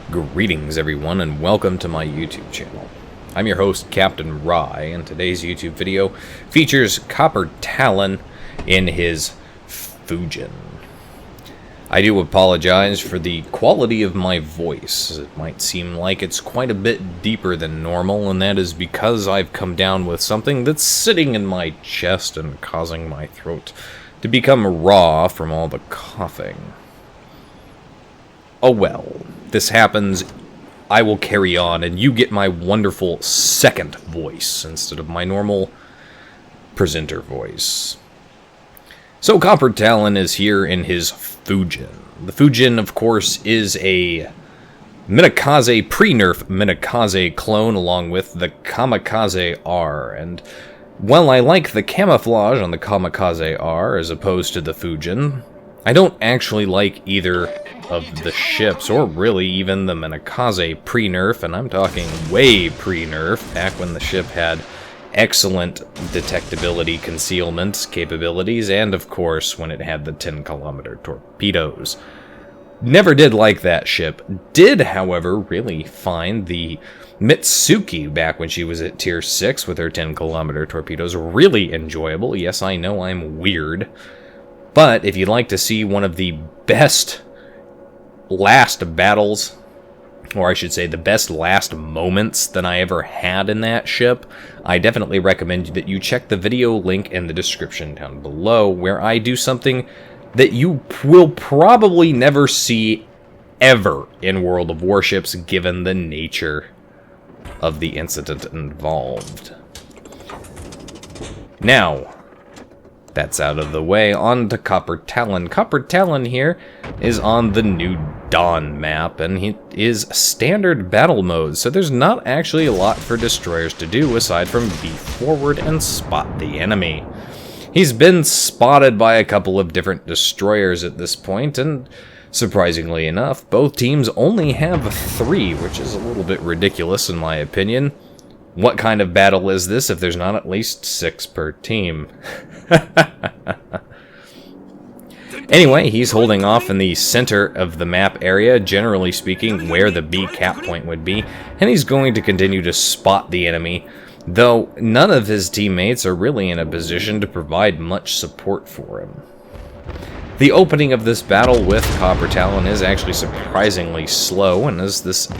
Greetings everyone and welcome to my YouTube channel. I'm your host Captain Rye, and today's YouTube video features CopperTalon in his Fujin. I do apologize for the quality of my voice. It might seem like it's quite a bit deeper than normal, and that is because I've come down with something that's sitting in my chest and causing my throat to become raw from all the coughing. Oh well, this happens, I will carry on, and you get my wonderful second voice instead of my normal presenter voice. So CopperTalon is here in his Fujin. The Fujin, of course, is a minekaze, pre-nerf minekaze clone along with the kamikaze R, and while I like the camouflage on the kamikaze R as opposed to the Fujin, I don't actually like either of the ships, or really even the minekaze pre-nerf, and I'm talking way pre-nerf, back when the ship had excellent detectability concealment capabilities, and of course when it had the 10-kilometer torpedoes. Never did like that ship. Did, however, really find the Mitsuki back when she was at tier 6 with her 10-kilometer torpedoes really enjoyable. Yes, I know I'm weird. But if you'd like to see one of the best last battles, or I should say the best last moments that I ever had in that ship, I definitely recommend that you check the video link in the description down below, where I do something that you will probably never see ever in World of Warships, given the nature of the incident involved. Now, that's out of the way, on to CopperTalon. CopperTalon here is on the New Dawn map, and he is standard battle mode, so there's not actually a lot for destroyers to do aside from be forward and spot the enemy. He's been spotted by a couple of different destroyers at this point, and surprisingly enough, both teams only have 3, which is a little bit ridiculous in my opinion. What kind of battle is this if there's not at least 6 per team? Anyway, he's holding off in the center of the map area, generally speaking, where the B cap point would be, and he's going to continue to spot the enemy, though none of his teammates are really in a position to provide much support for him. The opening of this battle with CopperTalon is actually surprisingly slow, and as this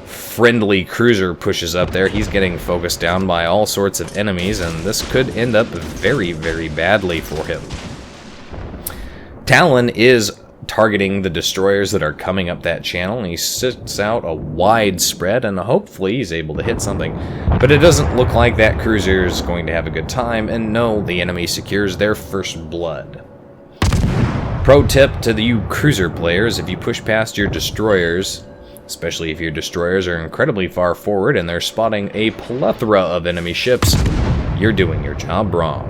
friendly cruiser pushes up there, he's getting focused down by all sorts of enemies, and this could end up very, very badly for him. Talon is targeting the destroyers that are coming up that channel, and he sits out a wide spread, and hopefully he's able to hit something. But it doesn't look like that cruiser is going to have a good time, and no, the enemy secures their first blood. Pro tip to you cruiser players: if you push past your destroyers, especially if your destroyers are incredibly far forward and they're spotting a plethora of enemy ships, you're doing your job wrong.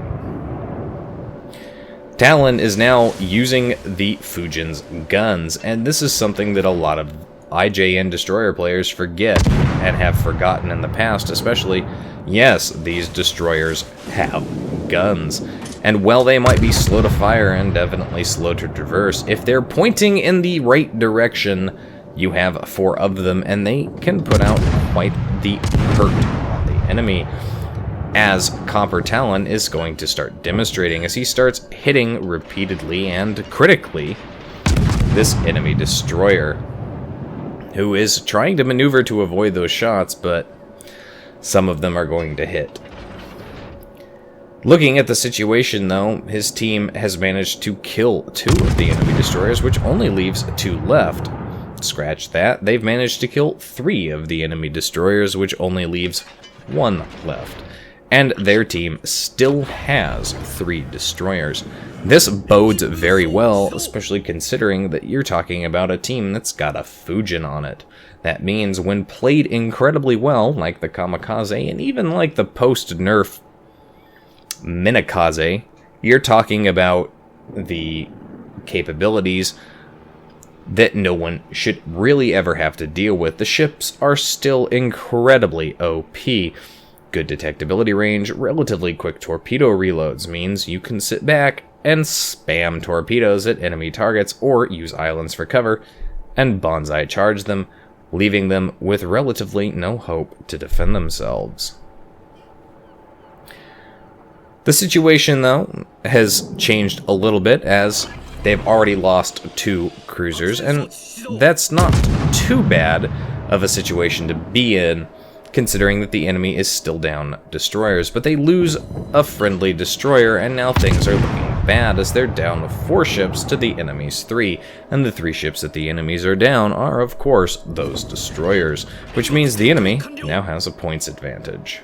Talon is now using the Fujin's guns, and this is something that a lot of IJN destroyer players forget and have forgotten in the past, especially. Yes, these destroyers have guns, and while they might be slow to fire and definitely slow to traverse, if they're pointing in the right direction, you have 4 of them, and they can put out quite the hurt on the enemy, as CopperTalon is going to start demonstrating as he starts hitting repeatedly and critically this enemy destroyer, who is trying to maneuver to avoid those shots, but some of them are going to hit. Looking at the situation, though, his team has managed to kill 2 of the enemy destroyers, which only leaves 2 left. Scratch that, they've managed to kill 3 of the enemy destroyers, which only leaves 1 left. And their team still has 3 destroyers. This bodes very well, especially considering that you're talking about a team that's got a Fujin on it. That means when played incredibly well, like the kamikaze, and even like the post-nerf minekaze, you're talking about the capabilities that no one should really ever have to deal with. The ships are still incredibly OP. Good detectability range, relatively quick torpedo reloads means you can sit back and spam torpedoes at enemy targets or use islands for cover and bonsai charge them leaving them with relatively no hope to defend themselves. The situation, though, has changed a little bit as they've already lost 2 cruisers, and that's not too bad of a situation to be in, considering that the enemy is still down destroyers. But they lose a friendly destroyer, and now things are looking bad as they're down 4 ships to the enemy's 3, and the 3 ships that the enemies are down are, of course, those destroyers, which means the enemy now has a points advantage.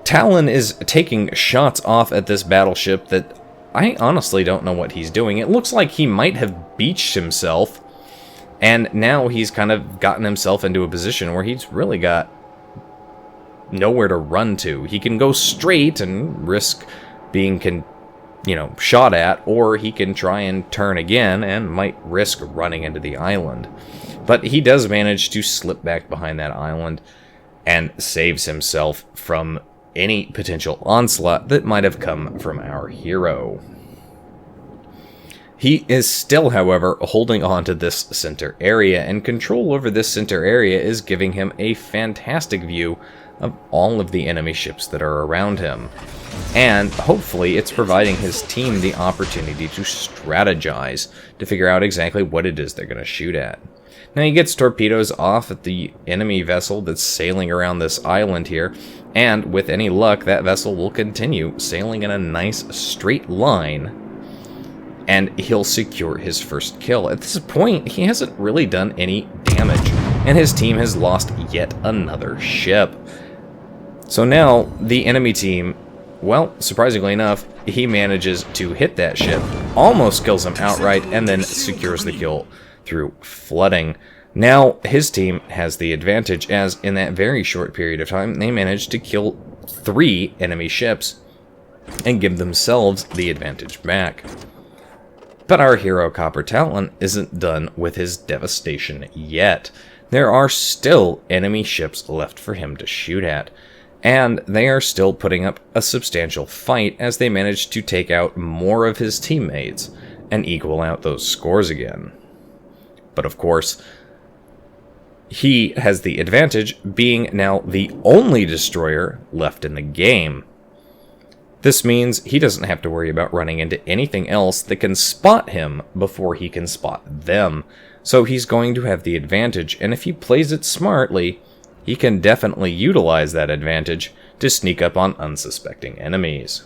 Talon is taking shots off at this battleship that I honestly don't know what he's doing. It looks like he might have beached himself, and now he's kind of gotten himself into a position where he's really got nowhere to run to. He can go straight and risk being shot at, or he can try and turn again and might risk running into the island. But he does manage to slip back behind that island and saves himself from any potential onslaught that might have come from our hero. He is still, however, holding on to this center area, and control over this center area is giving him a fantastic view of all of the enemy ships that are around him. And hopefully it's providing his team the opportunity to strategize, to figure out exactly what it is they're going to shoot at. Now he gets torpedoes off at the enemy vessel that's sailing around this island here, and with any luck that vessel will continue sailing in a nice straight line, and he'll secure his first kill. At this point, he hasn't really done any damage, and his team has lost yet another ship. So now the enemy team, well, surprisingly enough, he manages to hit that ship, almost kills him outright, and then secures the kill through flooding. Now his team has the advantage, as in that very short period of time they managed to kill 3 enemy ships and give themselves the advantage back. But our hero CopperTalon isn't done with his devastation yet. There are still enemy ships left for him to shoot at, and they are still putting up a substantial fight as they manage to take out more of his teammates and equal out those scores again. But of course, he has the advantage, being now the only destroyer left in the game. This means he doesn't have to worry about running into anything else that can spot him before he can spot them. So he's going to have the advantage, and if he plays it smartly, he can definitely utilize that advantage to sneak up on unsuspecting enemies.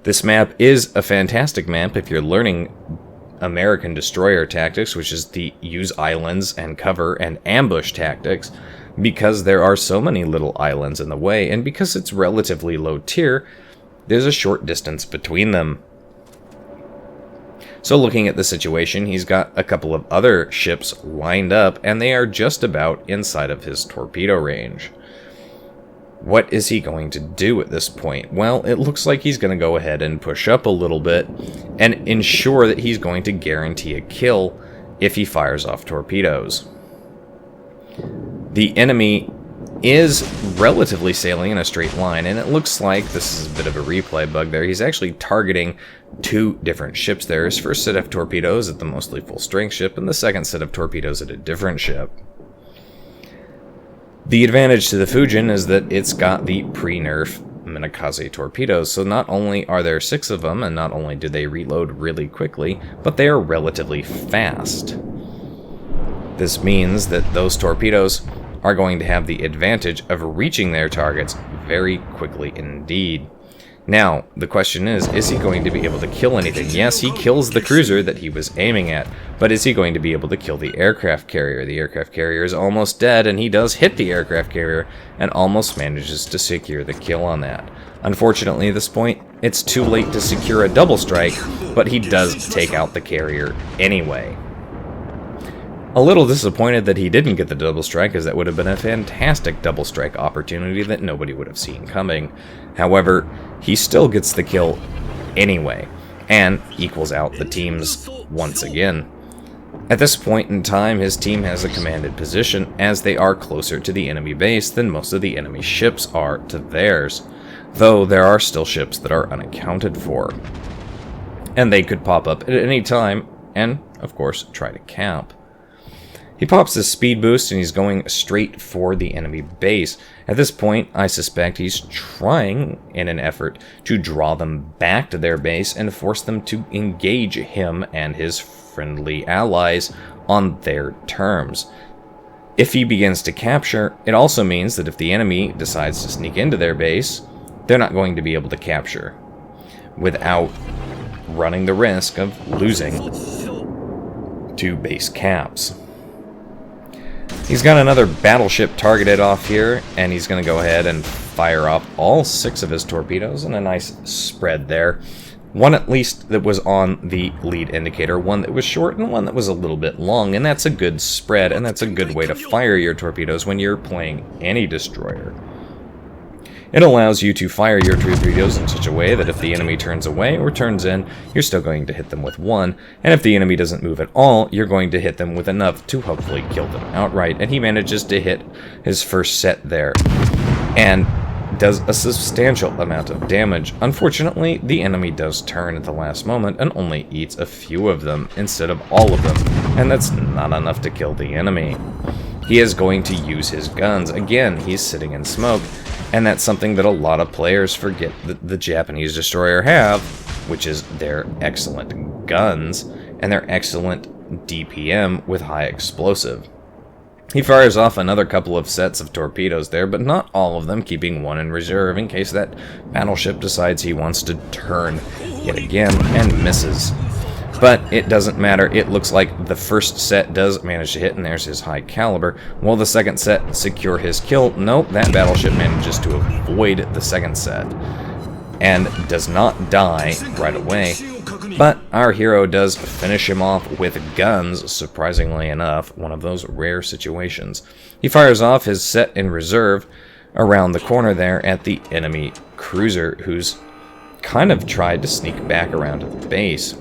This map is a fantastic map if you're learning American destroyer tactics, which is the use islands and cover and ambush tactics, because there are so many little islands in the way, and because it's relatively low tier, there's a short distance between them. So looking at the situation, he's got a couple of other ships lined up, and they are just about inside of his torpedo range. What is he going to do at this point? Well, it looks like he's going to go ahead and push up a little bit and ensure that he's going to guarantee a kill if he fires off torpedoes. The enemy is relatively sailing in a straight line, and it looks like this is a bit of a replay bug there. He's actually targeting 2 different ships there. His first set of torpedoes at the mostly full strength ship, and the second set of torpedoes at a different ship. The advantage to the Fujin is that it's got the pre-nerf minekaze torpedoes, so not only are there 6 of them, and not only do they reload really quickly, but they are relatively fast. This means that those torpedoes are going to have the advantage of reaching their targets very quickly indeed. Now, the question is he going to be able to kill anything? Yes, he kills the cruiser that he was aiming at, but is he going to be able to kill the aircraft carrier? The aircraft carrier is almost dead, and he does hit the aircraft carrier and almost manages to secure the kill on that. Unfortunately, at this point, it's too late to secure a double strike, but he does take out the carrier anyway. A little disappointed that he didn't get the double strike, as that would have been a fantastic double strike opportunity that nobody would have seen coming. However, he still gets the kill anyway, and equals out the teams once again. At this point in time, his team has a commanded position, as they are closer to the enemy base than most of the enemy ships are to theirs, though there are still ships that are unaccounted for. And they could pop up at any time, and, of course, try to camp. He pops his speed boost and he's going straight for the enemy base. At this point, I suspect he's trying in an effort to draw them back to their base and force them to engage him and his friendly allies on their terms. If he begins to capture, it also means that if the enemy decides to sneak into their base, they're not going to be able to capture without running the risk of losing to base caps. He's got another battleship targeted off here, and he's going to go ahead and fire off all 6 of his torpedoes in a nice spread there. One at least that was on the lead indicator, one that was short, and one that was a little bit long, and that's a good spread, and that's a good way to fire your torpedoes when you're playing any destroyer. It allows you to fire your torpedoes in such a way that if the enemy turns away or turns in, you're still going to hit them with 1, and if the enemy doesn't move at all, you're going to hit them with enough to hopefully kill them outright. And he manages to hit his first set there, and does a substantial amount of damage. Unfortunately, the enemy does turn at the last moment and only eats a few of them instead of all of them, and that's not enough to kill the enemy. He is going to use his guns. Again, he's sitting in smoke, and that's something that a lot of players forget that the Japanese destroyer have, which is their excellent guns and their excellent DPM with high explosive. He fires off another couple of sets of torpedoes there, but not all of them, keeping 1 in reserve in case that battleship decides he wants to turn yet again and misses. But it doesn't matter. It looks like the first set does manage to hit, and there's his high caliber. Will the second set secure his kill? Nope, that battleship manages to avoid the second set and does not die right away. But our hero does finish him off with guns, surprisingly enough, one of those rare situations. He fires off his set in reserve around the corner there at the enemy cruiser, who's kind of tried to sneak back around to the base.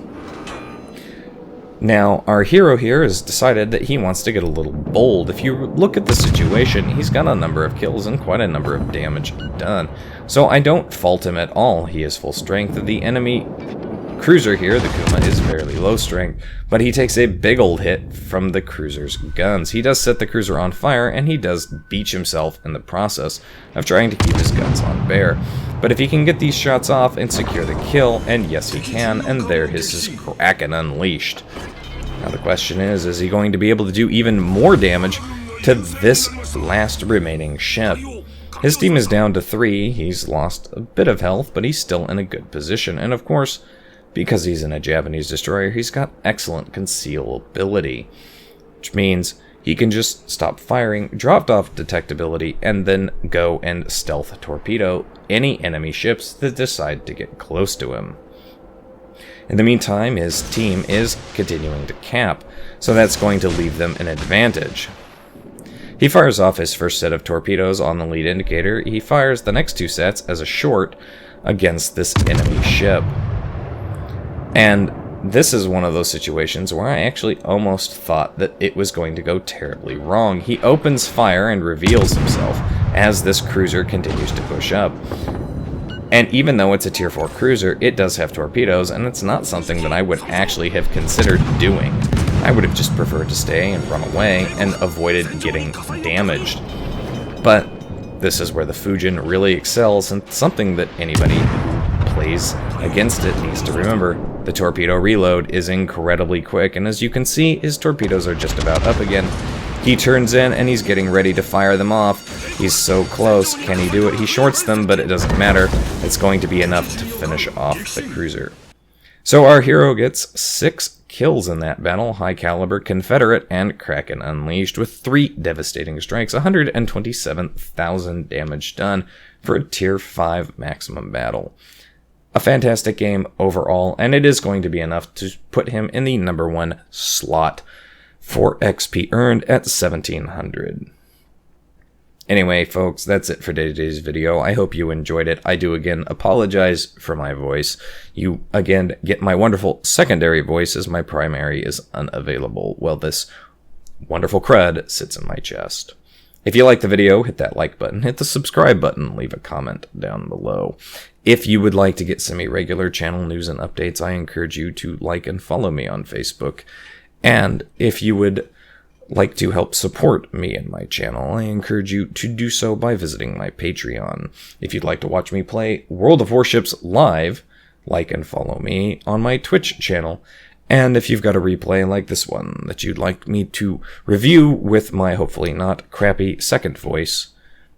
Now, our hero here has decided that he wants to get a little bold. If you look at the situation, he's got a number of kills and quite a number of damage done. So I don't fault him at all. He is full strength. The enemy cruiser here, the Kuma, is fairly low strength, but he takes a big old hit from the cruiser's guns. He does set the cruiser on fire, and he does beach himself in the process of trying to keep his guns on bear. But if he can get these shots off and secure the kill, and yes he can, and there is his Kraken unleashed. Now the question is he going to be able to do even more damage to this last remaining ship? His team is down to 3, he's lost a bit of health, but he's still in a good position, and of course, because he's in a Japanese destroyer, he's got excellent concealability, which means he can just stop firing, drop off detectability, and then go and stealth torpedo any enemy ships that decide to get close to him. In the meantime, his team is continuing to cap, so that's going to leave them an advantage. He fires off his first set of torpedoes on the lead indicator. He fires the next 2 sets as a short against this enemy ship. And this is one of those situations where I actually almost thought that it was going to go terribly wrong. He opens fire and reveals himself as this cruiser continues to push up. And even though it's a tier 4 cruiser, it does have torpedoes, and it's not something that I would actually have considered doing. I would have just preferred to stay and run away and avoided getting damaged. But this is where the Fujin really excels, and something that anybody who plays against it needs to remember. The torpedo reload is incredibly quick, and as you can see, his torpedoes are just about up again. He turns in, and he's getting ready to fire them off. He's so close. Can he do it? He shorts them, but it doesn't matter. It's going to be enough to finish off the cruiser. So our hero gets 6 kills in that battle, high caliber, Confederate, and Kraken unleashed, with 3 devastating strikes, 127,000 damage done for a tier 5 maximum battle. A fantastic game overall, and it is going to be enough to put him in the #1 slot for XP earned at 1700. Anyway, folks, that's it for today's video. I hope you enjoyed it. I do again apologize for my voice. You again get my wonderful secondary voice as my primary is unavailable. Well, this wonderful crud sits in my chest. If you like the video, hit that like button, hit the subscribe button, leave a comment down below. If you would like to get semi-regular channel news and updates, I encourage you to like and follow me on Facebook. And if you would like to help support me and my channel, I encourage you to do so by visiting my Patreon. If you'd like to watch me play World of Warships live, like and follow me on my Twitch channel. And if you've got a replay like this one that you'd like me to review with my hopefully not crappy second voice,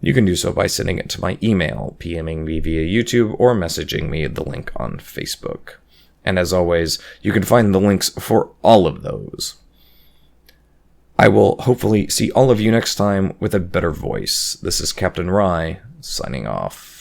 you can do so by sending it to my email, PMing me via YouTube, or messaging me the link on Facebook. And as always, you can find the links for all of those. I will hopefully see all of you next time with a better voice. This is Captain Rye, signing off.